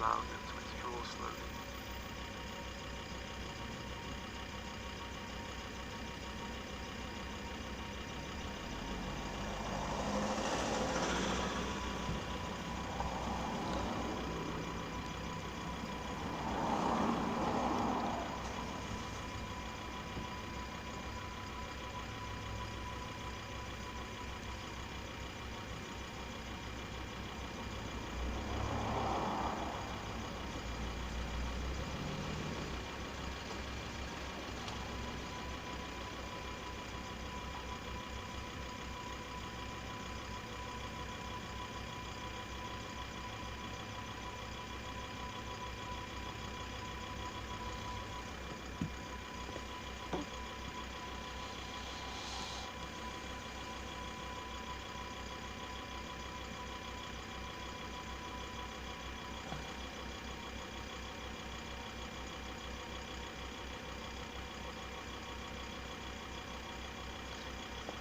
allowing them to withdraw slowly.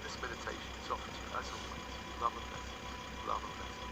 This meditation is offered to you as always. Love and blessings. Love and blessings.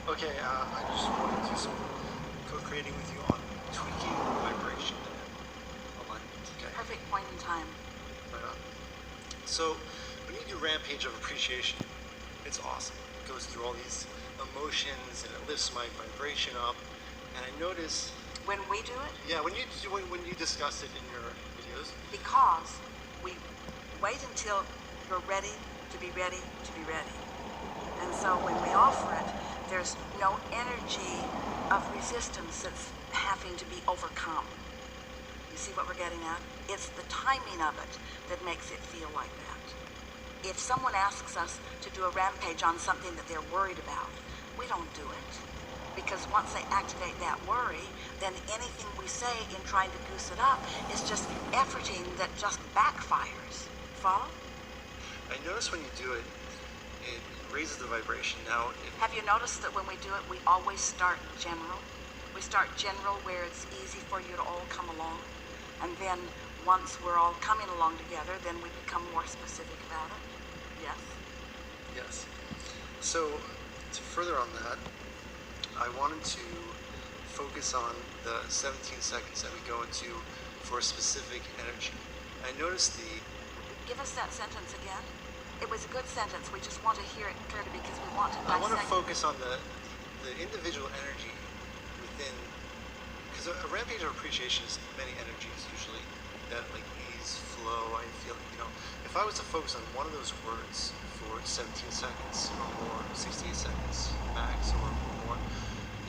Okay, I just wanted to do some co-creating with you on tweaking vibration and alignment. Okay. Perfect point in time. Right on. So when you do Rampage of Appreciation, it's awesome. It goes through all these emotions and it lifts my vibration up. And I notice When we do it, yeah, when you discuss it in your videos, because we wait until you're ready to be ready to be ready. And so when we offer it, there's no energy of resistance that's having to be overcome. You see what we're getting at? It's the timing of it that makes it feel like that. If someone asks us to do a rampage on something that they're worried about, we don't do it. Because once they activate that worry, then anything we say in trying to goose it up is just efforting that just backfires. Follow? I notice when you do it, it raises the vibration. Now, Have you noticed that when we do it, we always start general? We start general where it's easy for you to all come along. And then once we're all coming along together, then we become more specific about it. Yes? yes. So to further on that, I wanted to focus on the 17 seconds that we go into for a specific energy. I noticed the Give us that sentence again. It was a good sentence. We just want to hear it clearly because we want to I want to dissect. focus on the individual energy within, because a rampage of appreciation is many energies usually that like ease, flow. I feel, if I was to focus on one of those words for 17 seconds or more, 68 seconds max or more,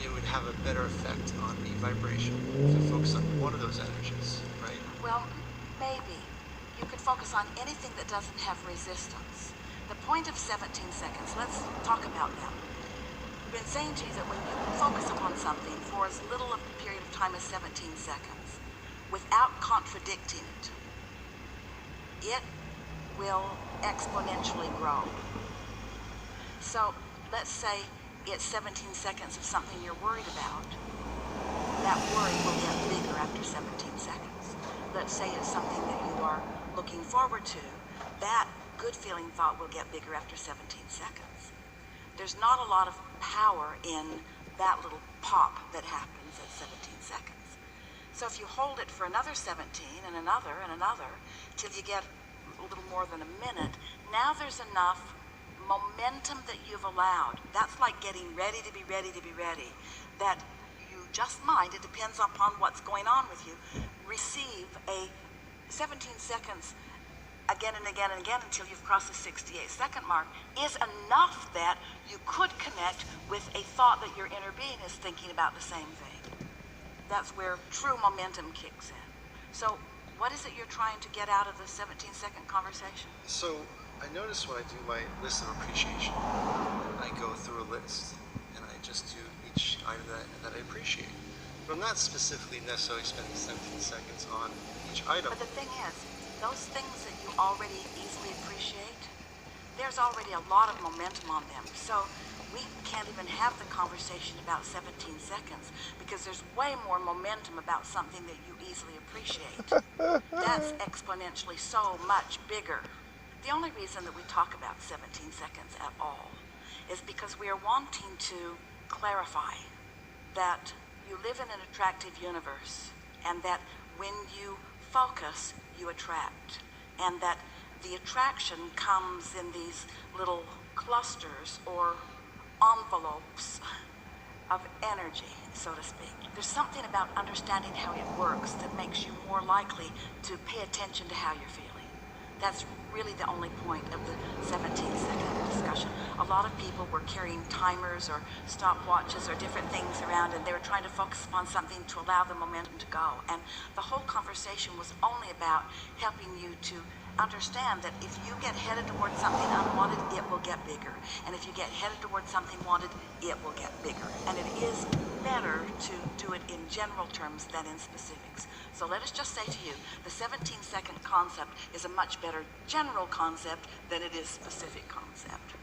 it would have a better effect on the vibration if I focus on one of those energies, right? Well, maybe. You could focus on anything that doesn't have resistance. The point of 17 seconds, let's talk about that. I've been saying to you that when you focus upon something for as little of a period of time as 17 seconds, without contradicting it, it will exponentially grow. So let's say it's 17 seconds of something you're worried about. That worry will get bigger after 17 seconds. Let's say it's something that you are looking forward to. That good feeling thought will get bigger after 17 seconds. There's not a lot of power in that little pop that happens at 17 seconds. So if you hold it for another 17 and another till you get a little more than a minute, now there's enough momentum that you've allowed. That's like getting ready to be ready to be ready. That you just might, it depends upon what's going on with you, receive a 17 seconds again and again and again until you've crossed the 68-second mark is enough that you could connect with a thought that your inner being is thinking about the same thing. That's where true momentum kicks in. So what is it you're trying to get out of the 17-second conversation? So I notice when I do my list of appreciation, I go through a list and I just do each item that I appreciate. But I'm not specifically necessarily spending 17 seconds on each item. But the thing is, those things that you already easily appreciate, there's already a lot of momentum on them. So we can't even have the conversation about 17 seconds because there's way more momentum about something that you easily appreciate. That's exponentially so much bigger. The only reason that we talk about 17 seconds at all is because we are wanting to clarify that you live in an attractive universe and that when you focus, you attract, and that the attraction comes in these little clusters or envelopes of energy, so to speak. There's something about understanding how it works that makes you more likely to pay attention to how you're feeling. That's really the only point of the 17-second discussion. A lot of people were carrying timers or stopwatches or different things around, and they were trying to focus upon something to allow the momentum to go. And the whole conversation was only about helping you to understand that if you get headed towards something unwanted, it will get bigger. And if you get headed towards something wanted, it will get bigger. And it is better to do it in general terms than in specifics. So let us just say to you, the 17-second concept is a much better general concept than it is specific concept.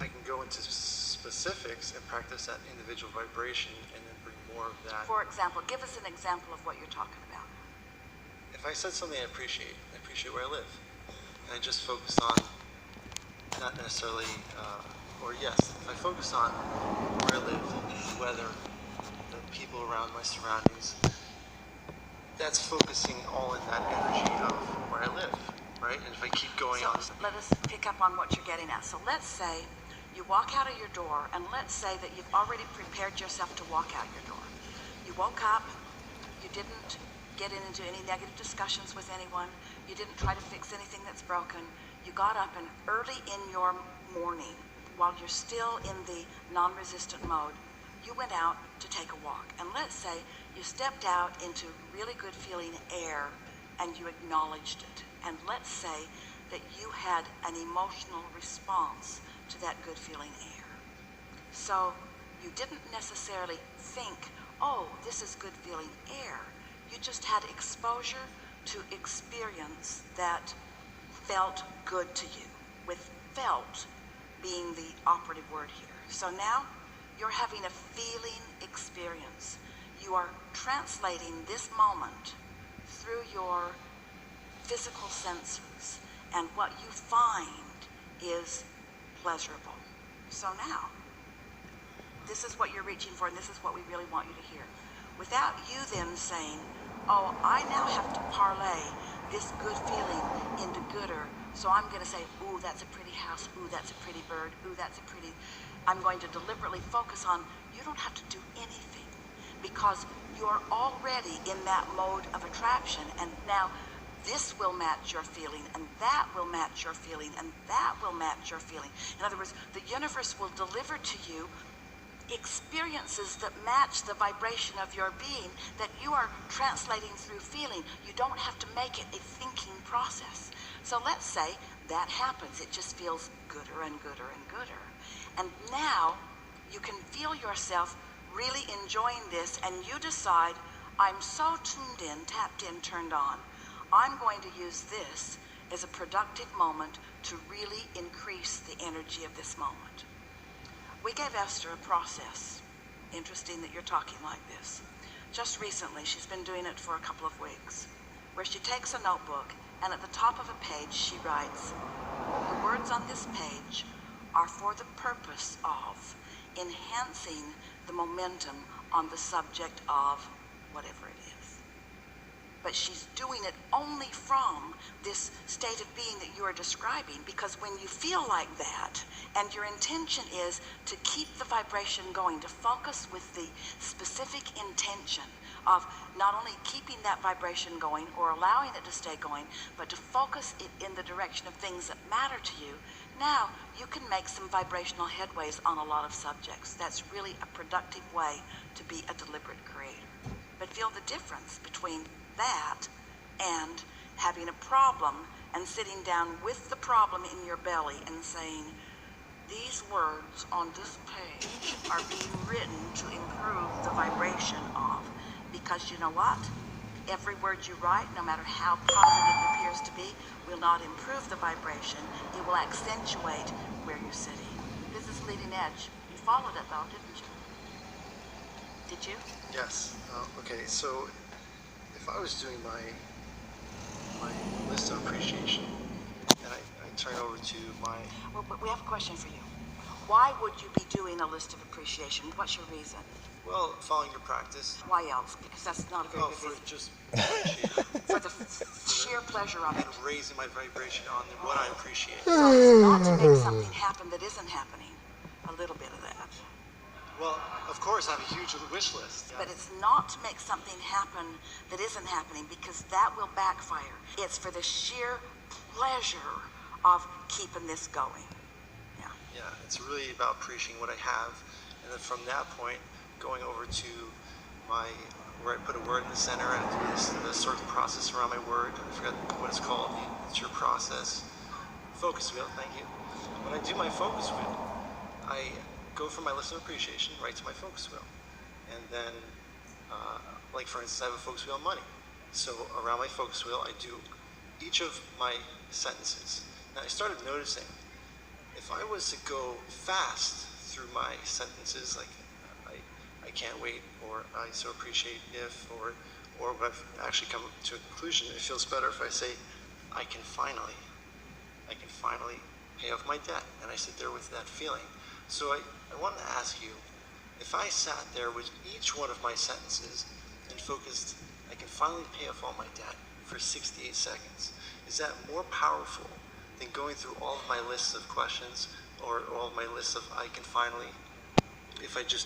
I can go into specifics and practice that individual vibration and then bring more of that. For example, give us an example of what you're talking about. If I said something I appreciate where I live. And I just focus on, not necessarily, if I focus on where I live, the weather, the people around my surroundings, that's focusing all in that energy of where I live, right? And if I keep going on. Let us pick up on what you're getting at. So let's say you walk out of your door, and let's say that you've already prepared yourself to walk out your door. You woke up, you didn't get into any negative discussions with anyone, you didn't try to fix anything that's broken. You got up, and early in your morning, while you're still in the non-resistant mode, you went out to take a walk. And let's say you stepped out into really good feeling air and you acknowledged it. And let's say that you had an emotional response to that good feeling air. So you didn't necessarily think, oh, this is good feeling air. You just had exposure to experience that felt good to you, with felt being the operative word here. So now you're having a feeling experience. You are translating this moment through your physical senses, and what you find is pleasurable. So now, this is what you're reaching for, and this is what we really want you to hear. Without you then saying, oh, I now have to parlay this good feeling into gooder, so I'm going to say, ooh, that's a pretty house, ooh, that's a pretty bird, ooh, that's a pretty... I'm going to deliberately focus on, you don't have to do anything, because you're already in that mode of attraction, and now this will match your feeling, and that will match your feeling, and that will match your feeling. In other words, the universe will deliver to you experiences that match the vibration of your being that you are translating through feeling. You don't have to make it a thinking process. So let's say that happens. It just feels gooder and gooder and gooder. And now you can feel yourself really enjoying this, and you decide, I'm so tuned in, tapped in, turned on. I'm going to use this as a productive moment to really increase the energy of this moment. We gave Esther a process. Interesting that you're talking like this. Just recently, she's been doing it for a couple of weeks, where she takes a notebook and at the top of a page she writes, the words on this page are for the purpose of enhancing the momentum on the subject of whatever it is. But she's doing it only from this state of being that you are describing, because when you feel like that and your intention is to keep the vibration going, to focus with the specific intention of not only keeping that vibration going or allowing it to stay going, but to focus it in the direction of things that matter to you, now you can make some vibrational headways on a lot of subjects. That's really a productive way to be a deliberate creator. But feel the difference between that and having a problem and sitting down with the problem in your belly and saying, these words on this page are being written to improve the vibration of, because you know what? Every word you write, no matter how positive it appears to be, will not improve the vibration. It will accentuate where you're sitting. This is leading edge. You followed it though, didn't you? Did you? Yes. Okay, so if I was doing my list of appreciation, and I turn over to my... Well, but we have a question for you. Why would you be doing a list of appreciation? What's your reason? Well, following your practice. Why else? Because that's not a very good For reason. just appreciating For the sheer pleasure of it. and raising my vibration on what I appreciate. So it's not to make something happen that isn't happening. A little bit of that. Well, of course, I have a huge wish list. Yeah. But it's not to make something happen that isn't happening, because that will backfire. It's for the sheer pleasure of keeping this going. Yeah. Yeah, it's really about appreciating what I have, and then from that point, going over to where I put a word in the center and do the circle process around my word. I forgot what it's called. It's your process. Focus wheel. Thank you. When I do my focus wheel, I go from my list of appreciation right to my focus wheel, and then, like for instance, I have a focus wheel on money. So around my focus wheel, I do each of my sentences. Now I started noticing, if I was to go fast through my sentences, like I can't wait, or I so appreciate if, or what I've actually come to a conclusion, it feels better if I say, I can finally pay off my debt, and I sit there with that feeling. So I wanted to ask you, if I sat there with each one of my sentences and focused, I can finally pay off all my debt for 68 seconds, is that more powerful than going through all of my lists of questions or all of my lists of I can finally, if I just